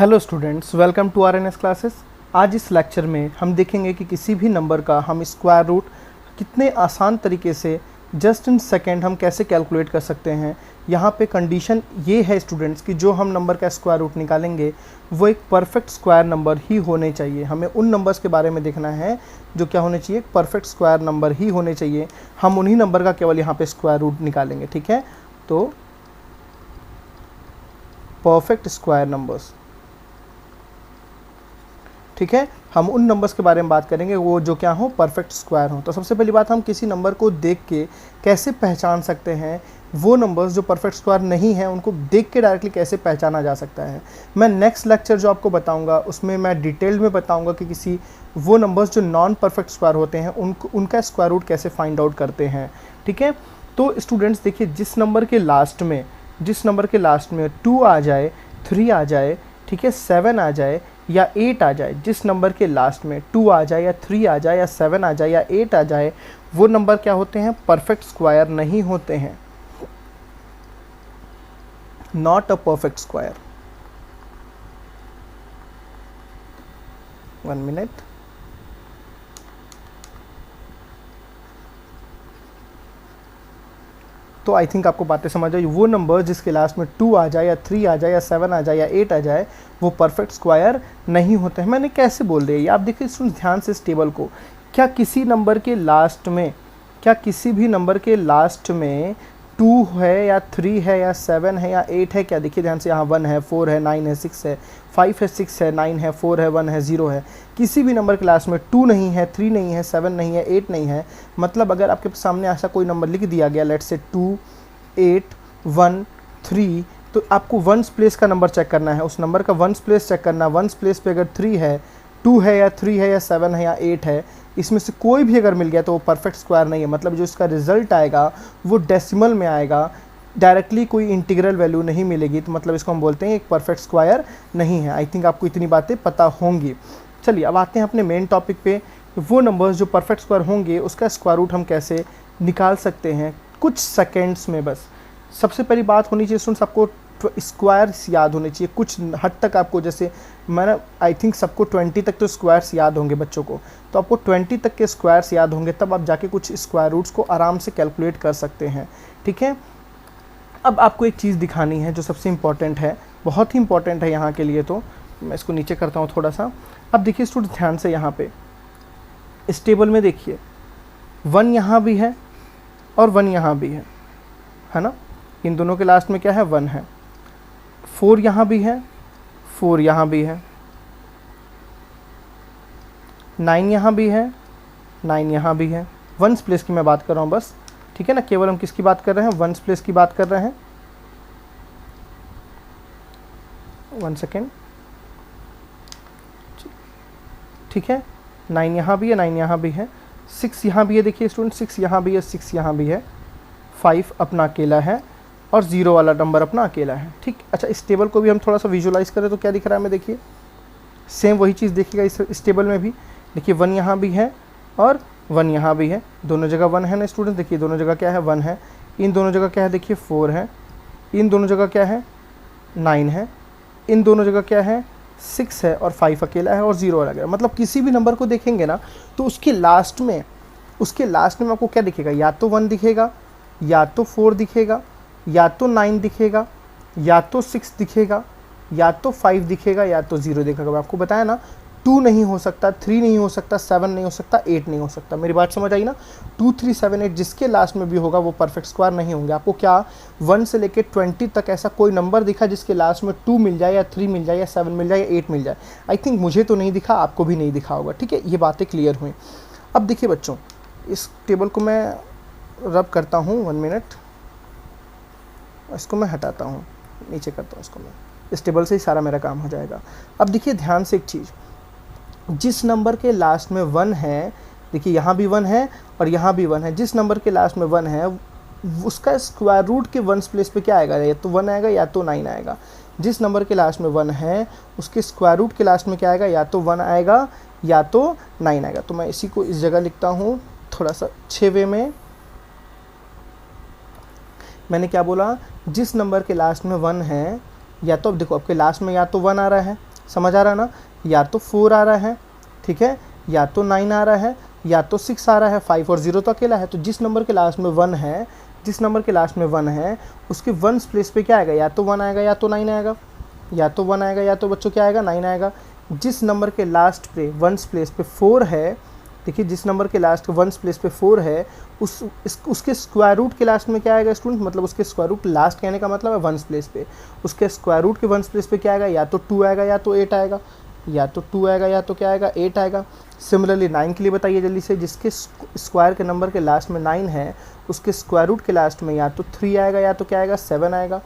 Hello students, welcome to RNS classes. आज इस lecture में हम देखेंगे कि किसी भी नंबर का हम स्क्वायर रूट कितने आसान तरीके से जस्ट इन सेकेंड हम कैसे कैलकुलेट कर सकते हैं। यहाँ पे कंडीशन ये है स्टूडेंट्स कि जो हम नंबर का स्क्वायर रूट निकालेंगे वो एक परफेक्ट स्क्वायर नंबर ही होने चाहिए। हमें उन नंबर्स के बारे में देखना है जो क्या होने चाहिए, परफेक्ट स्क्वायर नंबर ही होने चाहिए। हम उन्हीं नंबर का केवल यहाँ पे स्क्वायर रूट निकालेंगे, ठीक है। तो परफेक्ट स्क्वायर नंबर्स, ठीक है, हम उन नंबर्स के बारे में बात करेंगे वो जो क्या हो, परफेक्ट स्क्वायर हो। तो सबसे पहली बात, हम किसी नंबर को देख के कैसे पहचान सकते हैं वो नंबर्स जो परफेक्ट स्क्वायर नहीं है, उनको देख के डायरेक्टली कैसे पहचाना जा सकता है। मैं नेक्स्ट लेक्चर जो आपको बताऊंगा उसमें मैं डिटेल में बताऊंगा कि किसी वो नंबर्स जो नॉन परफेक्ट स्क्वायर होते हैं उनका स्क्वायर रूट कैसे फाइंड आउट करते हैं, ठीक है। तो स्टूडेंट्स देखिए, जिस नंबर के लास्ट में 2 आ जाए, 3 आ जाए, ठीक है, 7 आ जाए या 8 आ जाए, जिस नंबर के लास्ट में 2 आ जाए या 3 आ जाए या 7 आ जाए या 8 आ जाए, वो नंबर क्या होते हैं, परफेक्ट स्क्वायर नहीं होते हैं, not a perfect square. 1 minute. तो आई थिंक आपको बातें समझ आई। वो नंबर जिसके लास्ट में 2 आ जाए या 3 आ जाए या 7 आ जाए या 8 आ जाए, वो परफेक्ट स्क्वायर नहीं होते हैं। मैंने कैसे बोल रही है आप देखिए, सुन ध्यान से इस टेबल को। क्या किसी भी नंबर के लास्ट में 2 है या 3 है या 7 है या 8 है? क्या देखिए ध्यान से, यहाँ 1 है, 4 है, 9 है, 6 है, 5 है, 6 है, 9 है, 4 है, 1 है, 0 है। किसी भी नंबर के लास्ट में 2 नहीं है, 3 नहीं है, 7 नहीं है, 8 नहीं है। मतलब अगर आपके सामने ऐसा कोई नंबर लिख दिया गया, लेट्स से 2, 8, 1, 3, तो आपको वंस प्लेस का नंबर चेक करना है, उस नंबर का वंस प्लेस चेक करना है। वंस प्लेस पे अगर 3 है, 2 है या 3 है या 7 है या 8 है, इसमें से कोई भी अगर मिल गया तो वो परफेक्ट स्क्वायर नहीं है। मतलब जो इसका रिजल्ट आएगा वो डेसिमल में आएगा, डायरेक्टली कोई इंटीग्रल वैल्यू नहीं मिलेगी, तो मतलब इसको हम बोलते हैं एक परफेक्ट स्क्वायर नहीं है। आई थिंक आपको इतनी बातें पता होंगी। चलिए अब आते हैं अपने मेन टॉपिक पे। वो नंबर्स जो परफेक्ट स्क्वायर होंगे उसका स्क्वायर रूट हम कैसे निकाल सकते हैं कुछ सेकेंड्स में। बस सबसे पहली बात होनी चाहिए स्टूडेंट्स, आपको स्क्वायर्स याद होने चाहिए कुछ हद तक। आपको जैसे मैंने आई थिंक सबको 20 तक तो स्क्वायर्स याद होंगे बच्चों को, तो आपको 20 तक के स्क्वायर्स याद होंगे, तब आप जाके कुछ स्क्वायर रूट्स को आराम से कैलकुलेट कर सकते हैं, ठीक है। अब आपको एक चीज़ दिखानी है जो सबसे इम्पॉर्टेंट है, बहुत ही इंपॉर्टेंट है यहाँ के लिए। तो मैं इसको नीचे करता हूँ थोड़ा सा। अब देखिए स्टूडेंट ध्यान से, यहाँ पे इस टेबल में देखिए 1 यहाँ भी है और 1 यहाँ भी है ना। इन दोनों के लास्ट में क्या है, 1 है। 4 यहाँ भी है, 4 यहाँ भी है, 9 यहाँ भी है, 9 यहाँ भी है। वंस प्लेस की मैं बात कर रहा हूँ बस, ठीक है ना। केवल हम किसकी बात कर रहे हैं, वंस प्लेस की बात कर रहे हैं। 1 सेकेंड, ठीक है। 9 यहाँ भी है, 9 यहाँ भी है, 6 यहाँ भी है। देखिए स्टूडेंट 6 यहाँ भी है, 6 यहाँ भी है, 5 अपना अकेला है और 0 वाला नंबर अपना अकेला है, ठीक। अच्छा, इस टेबल को भी हम थोड़ा सा विजुलाइज करें तो क्या दिख रहा है हमें, देखिए सेम वही चीज़ देखिएगा इस टेबल में भी। देखिए 1 यहाँ भी है और 1 यहाँ भी है, दोनों जगह 1 है ना स्टूडेंट। देखिए दोनों जगह क्या है, 1 है। इन दोनों जगह क्या है, देखिए 4 है। इन दोनों जगह क्या है, 9 है। इन दोनों जगह क्या है, 6 है और 5 अकेला है और 0 अलग है। मतलब किसी भी नंबर को देखेंगे ना तो उसके लास्ट में आपको क्या दिखेगा, या तो 1 दिखेगा, या तो 4 दिखेगा, या तो 9 दिखेगा, या तो 6 दिखेगा, या तो 5 दिखेगा, या तो 0 दिखेगा। आपको बताया ना, 2 नहीं हो सकता, 3 नहीं हो सकता, 7 नहीं हो सकता, 8 नहीं हो सकता। मेरी बात समझ आई ना। 2, 3, 7, 8 जिसके लास्ट में भी होगा वो परफेक्ट स्क्वायर नहीं होंगे। आपको क्या 1 से लेकर 20 तक ऐसा कोई नंबर दिखा जिसके लास्ट में 2 मिल जाए या 3 मिल जाए या 7 मिल जाए या 8 मिल जाए? आई थिंक मुझे तो नहीं दिखा, आपको भी नहीं दिखा होगा, ठीक है। ये बातें क्लियर हुई। अब देखिए बच्चों, इस टेबल को मैं रब करता हूँ, 1 मिनट, इसको मैं हटाता हूँ, नीचे करता हूँ इसको मैं। इस टेबल से ही सारा मेरा काम हो जाएगा। अब देखिए ध्यान से एक चीज़, जिस नंबर के लास्ट में 1 है, देखिए यहाँ भी 1 है और यहाँ भी 1 है, जिस नंबर के लास्ट में 1 है उसका स्क्वायर रूट के वंस प्लेस पे क्या आएगा, या तो 1 आएगा या तो 9 आएगा। जिस नंबर के लास्ट में 1 है उसके स्क्वायर रूट के लास्ट में क्या आएगा, या तो 1 आएगा या तो 9 आएगा। तो मैं इसी को इस जगह लिखता हूँ थोड़ा सा अच्छे वे में। मैंने क्या बोला, जिस नंबर के लास्ट में 1 है, या तो अब देखो आपके लास्ट में या तो 1 आ रहा है समझ आ रहा है ना, या तो 4 आ रहा है, ठीक है, या तो 9 आ रहा है, या तो 6 आ रहा है, 5 और 0 तो अकेला है। तो जिस नंबर के लास्ट में 1 है, जिस नंबर के लास्ट में 1 है उसके 1s प्लेस पे क्या आएगा, या तो 1 आएगा या तो 9 आएगा, या तो 1 आएगा या तो बच्चों क्या आएगा, 9 आएगा। जिस नंबर के लास्ट पे 1s प्लेस पे 4 है, देखिए जिस नंबर के लास्ट 1s प्लेस पे 4 है उसके स्क्वायर रूट के लास्ट में क्या आएगा स्टूडेंट, मतलब उसके स्क्वायर रूट लास्ट कहने का मतलब है 1s प्लेस पे, उसके स्क्वायर रूट के 1s प्लेस पे क्या आएगा, या तो 2 आएगा या तो 8 आएगा, या तो 2 आएगा या तो क्या आएगा, 8 आएगा। सिमिलरली 9 के लिए बताइए जल्दी से, जिसके स्क्वायर के नंबर के लास्ट में 9 है उसके स्क्वायर रूट के लास्ट में या तो 3 आएगा या तो क्या आएगा, 7 आएगा,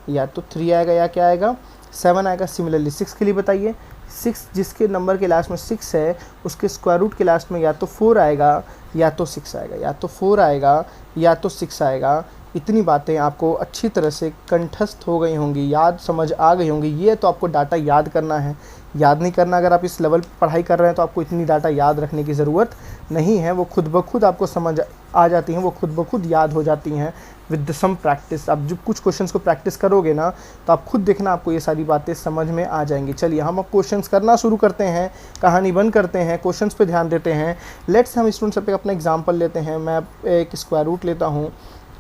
या तो 3 आएगा या क्या आएगा, 7 आएगा। सिमिलरली 6 के लिए बताइए, 6 जिसके नंबर के लास्ट में 6 है उसके स्क्वायर रूट के लास्ट में या तो 4 आएगा या तो 6 आएगा, या तो 4 आएगा या तो 6 आएगा। इतनी बातें आपको अच्छी तरह से कंठस्थ हो गई होंगी, याद समझ आ गई होंगी। ये तो आपको डाटा याद करना है, याद नहीं करना। अगर आप इस लेवल पर पढ़ाई कर रहे हैं तो आपको इतनी डाटा याद रखने की ज़रूरत नहीं है, वो खुद ब खुद आपको समझ आ जाती हैं, वो खुद ब खुद याद हो जाती हैं विद सम प्रैक्टिस। आप जब कुछ क्वेश्चंस को प्रैक्टिस करोगे ना तो आप खुद देखना आपको ये सारी बातें समझ में आ जाएंगी। चलिए हम अब क्वेश्चंस करना शुरू करते हैं, कहानी बंद करते हैं, क्वेश्चंस पे ध्यान देते हैं। लेट्स हम स्टूडेंट्स पे अपना एग्जांपल लेते हैं। मैं एक स्क्वायर रूट लेता हूँ,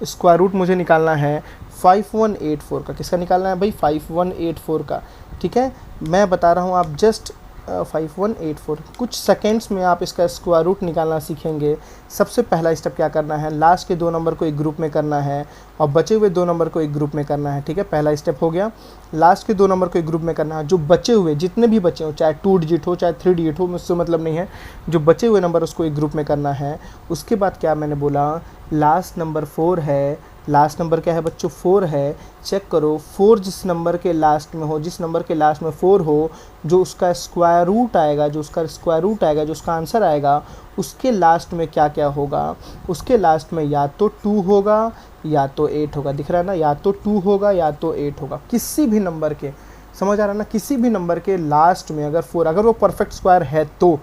स्क्वायर रूट मुझे निकालना है 5184 का। किसका निकालना है भाई, 5184 का, ठीक है। मैं बता रहा हूँ, आप जस्ट 5184 कुछ सेकेंड्स में आप इसका स्क्वायर रूट निकालना सीखेंगे। सबसे पहला स्टेप क्या करना है, लास्ट के 2 नंबर को एक ग्रुप में करना है और बचे हुए 2 नंबर को एक ग्रुप में करना है, ठीक है। पहला स्टेप हो गया, लास्ट के 2 नंबर को एक ग्रुप में करना है। जो बचे हुए जितने भी बचे हो, चाहे 2 डिजिट हो चाहे 3 डिजिट हो, मुझसे मतलब नहीं है, जो बचे हुए नंबर उसको एक ग्रुप में करना है। उसके बाद क्या मैंने बोला, लास्ट नंबर 4 है, लास्ट नंबर क्या है बच्चों, 4 है। चेक करो 4 जिस नंबर के लास्ट में हो, जिस नंबर के लास्ट में 4 हो, जो उसका स्क्वायर रूट आएगा, जो उसका स्क्वायर रूट आएगा, जो उसका आंसर आएगा, उसके लास्ट में क्या क्या होगा, उसके लास्ट में या तो 2 होगा या तो 8 होगा। दिख रहा है ना, या तो 2 होगा या तो 8 होगा, किसी भी नंबर के, समझ आ रहा है ना, किसी भी नंबर के लास्ट में अगर 4, अगर वो परफेक्ट स्क्वायर है तो,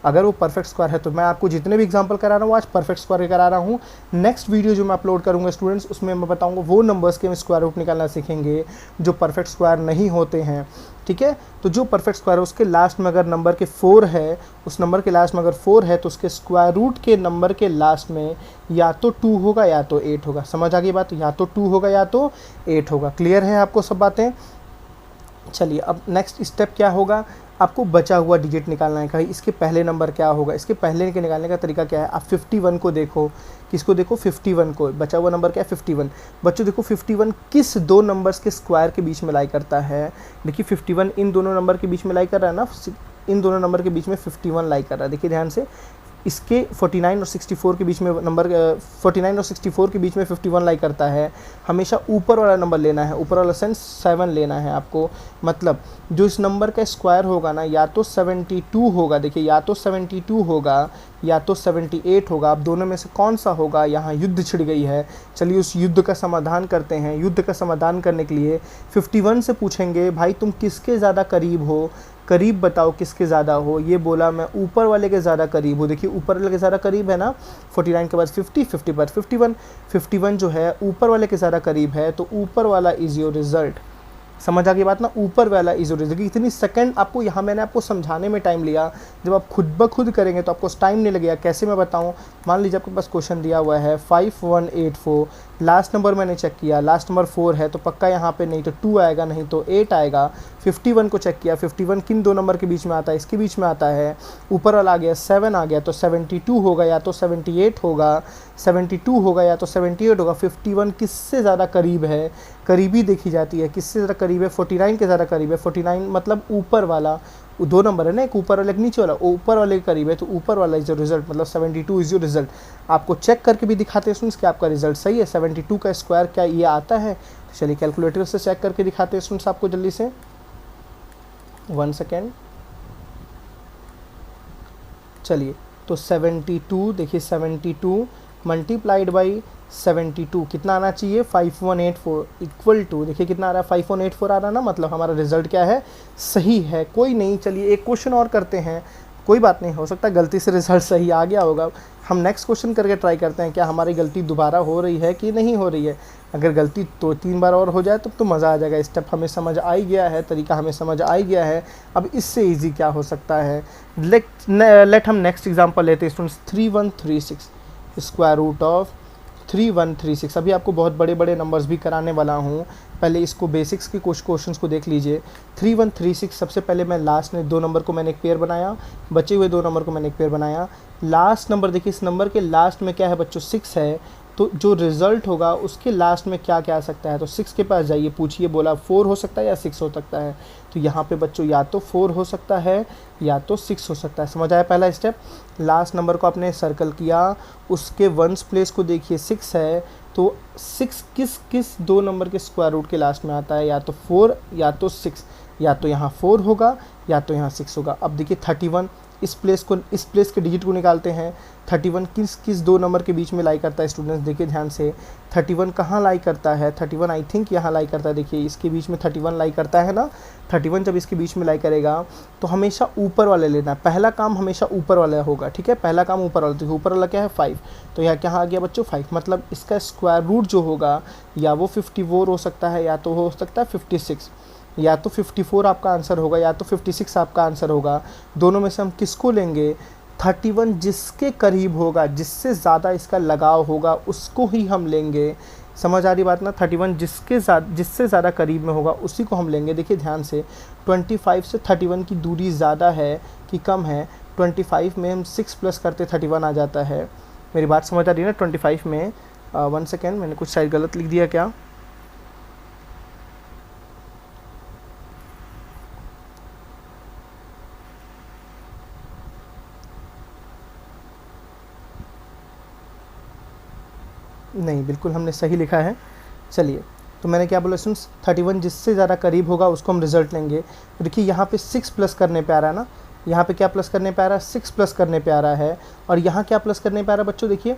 अगर वो परफेक्ट स्क्वायर है तो। मैं आपको जितने भी एग्जांपल करा रहा हूँ आज परफेक्ट स्क्वायर के करा रहा हूँ। नेक्स्ट वीडियो जो मैं अपलोड करूँगा स्टूडेंट्स, उसमें मैं बताऊँगा वो नंबर्स के हम स्क्वायर रूट निकालना सीखेंगे जो परफेक्ट स्क्वायर नहीं होते हैं, ठीक है। तो जो परफेक्ट स्क्वायर है उसके लास्ट में अगर नंबर के 4 है, उस नंबर के लास्ट में अगर 4 है तो उसके स्क्वायर रूट के नंबर के लास्ट में या तो 2 होगा या तो 8 होगा। समझ आ गई बात, या तो 2 होगा या तो 8 होगा। क्लियर है आपको सब बातें। चलिए अब नेक्स्ट स्टेप क्या होगा, आपको बचा हुआ डिजिट निकालना है। कहीं इसके पहले नंबर क्या होगा, इसके पहले के निकालने का तरीका क्या है, आप 51 को देखो, किसको देखो, 51 को। बचा हुआ नंबर क्या है, 51। बच्चों देखो 51 किस 2 नंबर्स के स्क्वायर के बीच में लाई करता है। देखिए 51 इन दोनों नंबर के बीच में लाई कर रहा है ना, इन दोनों नंबर के बीच में 51 लाई कर रहा है। देखिए ध्यान से, इसके 49 और 64 के बीच में नंबर 49 और 64 के बीच में 51 लाई करता है। हमेशा ऊपर वाला नंबर लेना है, ऊपर वाला सेंस 7 लेना है आपको। मतलब जो इस नंबर का स्क्वायर होगा ना, या तो 72 होगा, देखिए या तो 72 होगा या तो 78 होगा। अब दोनों में से कौन सा होगा, यहाँ युद्ध छिड़ गई है। चलिए उस युद्ध का समाधान करते हैं। युद्ध का समाधान करने के लिए 51 से पूछेंगे, भाई तुम किसके ज़्यादा करीब हो, करीब बताओ किसके ज़्यादा हो। ये बोला मैं ऊपर वाले के ज़्यादा करीब हो। देखिए ऊपर वाले के ज़्यादा करीब है ना, 49 के बाद 50, 50 बाद 51, 51 जो है ऊपर वाले के ज़्यादा करीब है, तो ऊपर वाला इज़ योर रिजल्ट। समझ आ गई बात ना, ऊपर वाला इज ओरिजिनल। इतनी सेकंड आपको यहाँ मैंने आपको समझाने में टाइम लिया, जब आप खुद ब खुद करेंगे तो आपको टाइम नहीं लगेगा। कैसे मैं बताऊँ, मान लीजिए आपके पास क्वेश्चन दिया हुआ है 5184, लास्ट नंबर मैंने चेक किया, लास्ट नंबर 4 है तो पक्का यहाँ पे नहीं तो 2 आएगा, नहीं तो 8 आएगा। 51 को चेक किया, 51 किन 2 नंबर के बीच में आता है, इसके बीच में आता है। ऊपर वाला आ गया 7 आ गया, तो 72 होगा या तो 78 होगा, 72 होगा या तो 78 होगा। 51 किससे ज़्यादा करीब है, करीबी देखी जाती है, किससे ज़्यादा करीब है, 49 के ज़्यादा करीब है। 49 मतलब ऊपर वाला, 2 नंबर है ना, एक ऊपर वाला एक नीचे वाला, ऊपर वाले के करीब है तो ऊपर वाला इज योर रिजल्ट, मतलब 72 इज योर रिजल्ट। आपको चेक करके भी दिखाते हैं स्टूडेंट्स कि आपका रिजल्ट सही है। 72 का स्क्वायर क्या ये आता है, तो चलिए कैलकुलेटर से चेक करके दिखाते हैं स्टूडेंट्स आपको जल्दी से। 1 सेकेंड। चलिए तो 72, देखिए 72 मल्टीप्लाइड बाई 72 कितना आना चाहिए, 5184 इक्वल टू, देखिए कितना आ रहा है, 5184 आ रहा है ना, मतलब हमारा रिजल्ट क्या है, सही है। कोई नहीं, चलिए एक क्वेश्चन और करते हैं। कोई बात नहीं, हो सकता है गलती से रिजल्ट सही आ गया होगा। हम नेक्स्ट क्वेश्चन करके ट्राई करते हैं क्या हमारी गलती दोबारा हो रही है कि नहीं हो रही है। अगर गलती 2-3 बार और हो जाए तब तो मज़ा आ जाएगा। स्टेप हमें समझ आ ही गया है, तरीका हमें समझ आ ही गया है। अब इससे ईजी क्या हो सकता है। लेट हम नेक्स्ट एग्जाम्पल लेते हैं स्टूडेंट्स। 3136 square root of 3136। अभी आपको बहुत बड़े बड़े नंबर्स भी कराने वाला हूँ, पहले इसको बेसिक्स के कुछ क्वेश्चंस को देख लीजिए। 3136 सबसे पहले मैं लास्ट में 2 नंबर को मैंने एक पेयर बनाया, बचे हुए 2 नंबर को मैंने एक पेयर बनाया। लास्ट नंबर देखिए, इस नंबर के लास्ट में क्या है बच्चों, 6 है। तो जो रिजल्ट होगा उसके लास्ट में क्या क्या आ सकता है, तो 6 के पास जाइए, पूछिए, बोला 4 हो सकता है या 6 हो सकता है। तो यहाँ पे बच्चों या तो 4 हो सकता है या तो 6 हो सकता है। समझ आया पहला स्टेप। लास्ट नंबर को आपने सर्कल किया, उसके वंस प्लेस को देखिए 6 है, तो 6 किस किस 2 नंबर के स्क्वायर रूट के लास्ट में आता है, या तो 4 या तो 6। या तो यहाँ 4 होगा या तो यहाँ 6 होगा। अब देखिए 31, इस प्लेस के डिजिट को निकालते हैं। 31 किस किस 2 नंबर के बीच में लाई करता है स्टूडेंट्स, देखिए ध्यान से। 31 कहाँ लाई करता है, 31 आई थिंक यहाँ लाई करता है। देखिए इसके बीच में 31 लाई करता है ना। 31 जब इसके बीच में लाई करेगा तो हमेशा ऊपर वाले लेना है। पहला काम हमेशा ऊपर वाला होगा, ठीक है। पहला काम ऊपर वाला, तो ऊपर वाला क्या है 5, तो यहाँ क्या आ गया बच्चों 5। मतलब इसका स्क्वायर रूट जो होगा या वो 54 हो सकता है या तो हो सकता है 56। या तो 54 आपका आंसर होगा या तो 56 आपका आंसर होगा। दोनों में से हम किसको लेंगे, 31 जिसके करीब होगा, जिससे ज़्यादा इसका लगाव होगा उसको ही हम लेंगे। समझ आ रही बात ना। 31 जिससे ज़्यादा करीब में होगा उसी को हम लेंगे। देखिए ध्यान से, 25 से 31 की दूरी ज़्यादा है कि कम है। 25 में हम 6 प्लस करते 31 आ जाता है। मेरी बात समझ आ रही है ना। 25 में 1 सेकेंड, मैंने कुछ शायद गलत लिख दिया क्या। नहीं, बिल्कुल हमने सही लिखा है। चलिए, तो मैंने क्या बोला स्टूडेंट्स, 31 जिससे ज़्यादा करीब होगा उसको हम रिजल्ट लेंगे। तो देखिए यहाँ पे 6 प्लस करने पे आ रहा है ना, यहाँ पे क्या प्लस करने पे आ रहा है, 6 प्लस करने पे आ रहा है। और यहाँ क्या प्लस करने पे आ रहा है बच्चों, देखिए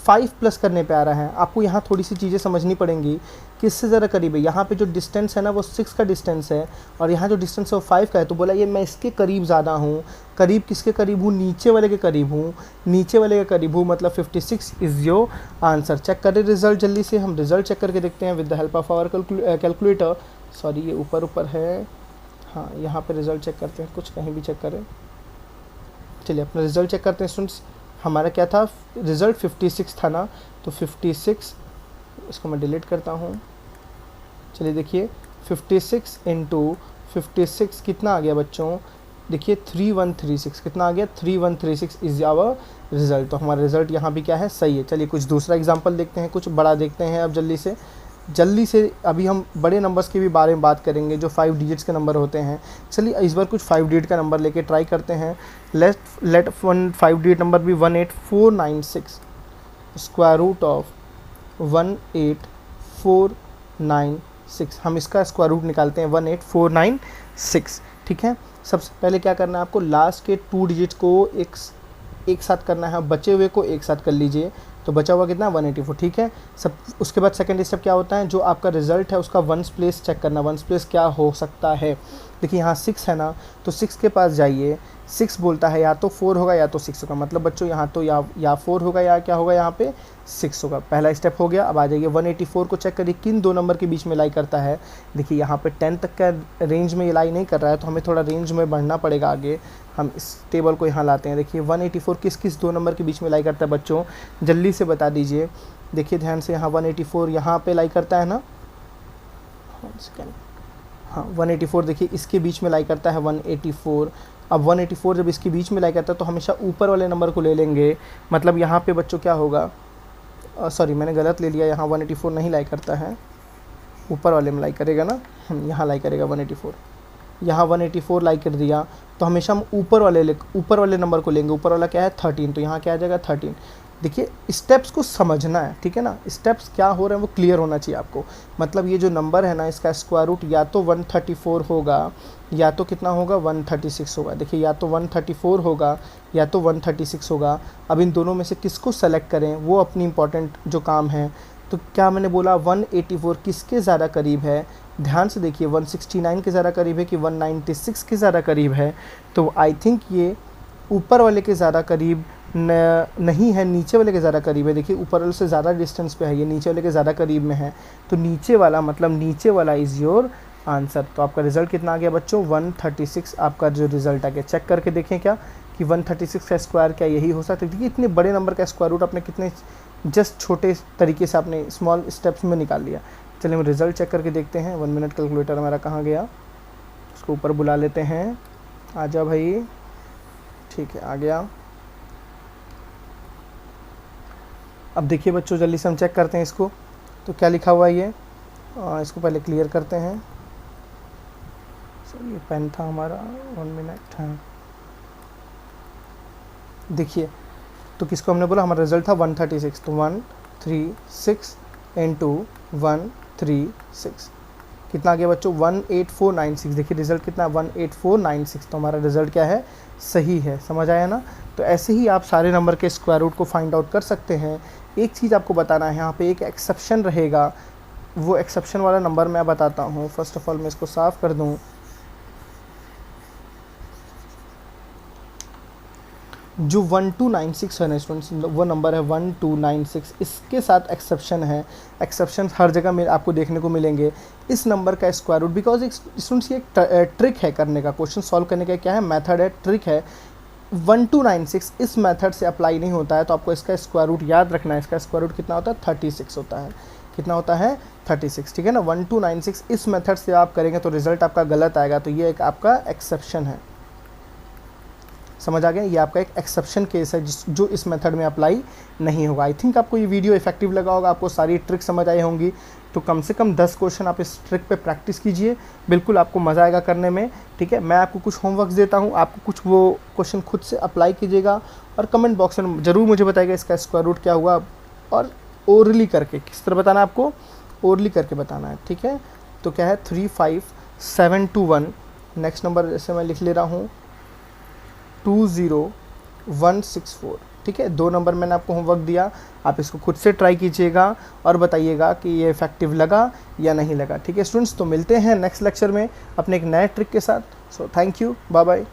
5 प्लस करने पे आ रहा है। आपको यहाँ थोड़ी सी चीज़ें समझनी पड़ेंगी, किससे ज़रा करीब है। यहाँ पे जो डिस्टेंस है ना वो 6 का डिस्टेंस है, और यहाँ जो डिस्टेंस है वो 5 का है। तो बोला ये मैं इसके करीब ज़्यादा हूँ। करीब किसके करीब हूँ, नीचे वाले के करीब हूँ। नीचे वाले के करीब हूँ, मतलब 56 इज़ योर आंसर। चेक करें रिजल्ट जल्दी से, हम रिजल्ट चेक करके देखते हैं with the help of our calculator. Sorry, ये ऊपर ऊपर है, हाँ यहाँ पर रिजल्ट चेक करते हैं, कुछ कहीं भी चेक करें। चलिए अपना रिजल्ट चेक करते हैं स्टूडेंट्स। हमारा क्या था, रिज़ल्ट 56 था ना, तो 56, इसको मैं डिलीट करता हूँ। चलिए देखिए 56 इंटू 56 कितना आ गया बच्चों, देखिए 3136 कितना आ गया, 3136 इज़ आवर रिज़ल्ट। तो हमारा रिज़ल्ट यहाँ भी क्या है, सही है। चलिए कुछ दूसरा एग्जांपल देखते हैं, कुछ बड़ा देखते हैं अब जल्दी से। अभी हम बड़े नंबर्स के भी बारे में बात करेंगे जो 5 डिजिट्स के नंबर होते हैं। चलिए इस बार कुछ 5 डिजिट का नंबर लेके ट्राई करते हैं। लेट 5 डिजिट नंबर भी 18496 स्क्वायर रूट ऑफ 18496। हम इसका स्क्वायर रूट निकालते हैं 18496, ठीक है। सबसे पहले क्या करना है आपको, लास्ट के 2 डिजिट को एक साथ करना है, बचे हुए को एक साथ कर लीजिए। तो बचा हुआ कितना 184, ठीक है। सब उसके बाद सेकंड स्टेप क्या होता है, जो आपका रिजल्ट है उसका वंस प्लेस चेक करना। वंस प्लेस क्या हो सकता है, देखिए यहाँ 6 है ना, तो 6 के पास जाइए। 6 बोलता है या तो 4 होगा या तो 6 होगा। मतलब बच्चों यहाँ तो या 4 होगा या क्या होगा, यहाँ पे 6 होगा। पहला स्टेप हो गया। अब आ जाइए 184 को चेक करिए किन 2 नंबर के बीच में लाई करता है। देखिए यहाँ पे 10 तक का रेंज में ये लाई नहीं कर रहा है, तो हमें थोड़ा रेंज में बढ़ना पड़ेगा आगे। हम इस टेबल को यहाँ लाते हैं। देखिए 184 किस किस 2 नंबर के बीच में लाई करता है बच्चों, जल्दी से बता दीजिए। देखिए ध्यान से, यहाँ 184 यहाँ पे लाई करता है ना, हाँ 184 देखिए इसके बीच में लाई करता है 184। अब 184 जब इसके बीच में लाई करता है तो हमेशा ऊपर वाले नंबर को ले लेंगे। मतलब यहाँ पे बच्चों क्या होगा, सॉरी मैंने गलत ले लिया, यहाँ 184 नहीं लाई करता है, ऊपर वाले में लाई करेगा ना, यहाँ लाई करेगा 184। यहाँ 184 लाई कर दिया तो हमेशा हम ऊपर वाले नंबर को लेंगे। ऊपर वाला क्या है 13, तो यहाँ क्या आ जाएगा 13। देखिए स्टेप्स को समझना है, ठीक है ना। स्टेप्स क्या हो रहे हैं वो क्लियर होना चाहिए आपको। मतलब ये जो नंबर है ना, इसका स्क्वायर रूट या तो 134 होगा या तो कितना होगा 136 होगा। देखिए या तो 134 होगा या तो 136 होगा। अब इन दोनों में से किसको सेलेक्ट करें, वो अपनी इंपॉर्टेंट जो काम है। तो क्या मैंने बोला 184 किसके ज़्यादा करीब है, ध्यान से देखिए 169 के ज़्यादा करीब है कि 196 के ज़्यादा करीब है। तो आई थिंक ये ऊपर वाले के ज़्यादा करीब नहीं है, नीचे वाले के ज़्यादा करीब है। देखिए ऊपर वाले से ज़्यादा डिस्टेंस पे है, ये नीचे वाले के ज़्यादा करीब में है, तो नीचे वाला मतलब नीचे वाला इज़ योर आंसर। तो आपका रिजल्ट कितना आ गया बच्चों? 136 आपका जो रिजल्ट आ गया। चेक करके देखें क्या कि 136 का स्क्वायर क्या यही हो सकता है? देखिए इतने बड़े नंबर का स्क्वायर रूट आपने कितने जस्ट छोटे तरीके से आपने स्मॉल स्टेप्स में निकाल लिया। चलिए हम रिजल्ट चेक करके देखते हैं। 1 मिनट कैलकुलेटर हमारा कहाँ गया, उसको ऊपर बुला लेते हैं। आ जा भाई, ठीक है आ गया। अब देखिए बच्चों जल्दी से हम चेक करते हैं इसको, तो क्या लिखा हुआ है ये, इसको पहले क्लियर करते हैं। ये पेन था हमारा, 1 मिनट। हाँ देखिए, तो किसको हमने बोला, हमारा रिजल्ट था 136, तो 136 इंटू 136 कितना आ गया बच्चों? 18496। देखिए रिजल्ट कितना, 18496। तो हमारा रिजल्ट क्या है? सही है। समझ आया ना? तो ऐसे ही आप सारे नंबर के स्क्वायर रूट को फाइंड आउट कर सकते हैं। एक चीज़ आपको बताना है, यहाँ पे एक एक्सेप्शन रहेगा, वो एक्सेप्शन वाला नंबर मैं बताता हूँ। फर्स्ट ऑफ ऑल मैं इसको साफ़ कर दूँ। जो 1296 है ना स्टूडेंट्स, वो नंबर है 1296, इसके साथ एक्सेप्शन है। एक्सेप्शन हर जगह में आपको देखने को मिलेंगे। इस नंबर का स्क्वायर रूट, बिकॉज एक स्टूडेंट्स ये एक ट्रिक है करने का, क्वेश्चन सॉल्व करने का क्या है, मेथड है, ट्रिक है। 1296 इस मेथड से अप्लाई नहीं होता है, तो आपको इसका स्क्वायर रूट याद रखना है। इसका स्क्वायर रूट कितना होता है? 36 होता है। कितना होता है? 36, ठीक है ना। 1296 इस मेथड से आप करेंगे तो रिजल्ट आपका गलत आएगा, तो ये एक आपका एक्सेप्शन है। समझ आ गया? ये आपका एक एक्सेप्शन केस है जो इस मेथड में अप्लाई नहीं होगा। आई थिंक आपको ये वीडियो इफेक्टिव लगा होगा, आपको सारी ट्रिक समझ आई होंगी। तो कम से कम 10 क्वेश्चन आप इस ट्रिक पे प्रैक्टिस कीजिए, बिल्कुल आपको मज़ा आएगा करने में। ठीक है, मैं आपको कुछ होमवर्क देता हूँ, आपको कुछ वो क्वेश्चन खुद से अप्लाई कीजिएगा और कमेंट बॉक्स में ज़रूर मुझे बताइएगा इसका स्क्वायर रूट क्या हुआ। और ओरली करके, किस तरह बताना है आपको? ओरली करके बताना है। ठीक है, तो क्या है 35721। नेक्स्ट नंबर जैसे मैं लिख ले रहा हूँ 20164। ठीक है, 2 नंबर मैंने आपको होमवर्क दिया, आप इसको खुद से ट्राई कीजिएगा और बताइएगा कि ये इफेक्टिव लगा या नहीं लगा। ठीक है स्टूडेंट्स, तो मिलते हैं नेक्स्ट लेक्चर में अपने एक नए ट्रिक के साथ। So thank you, bye bye.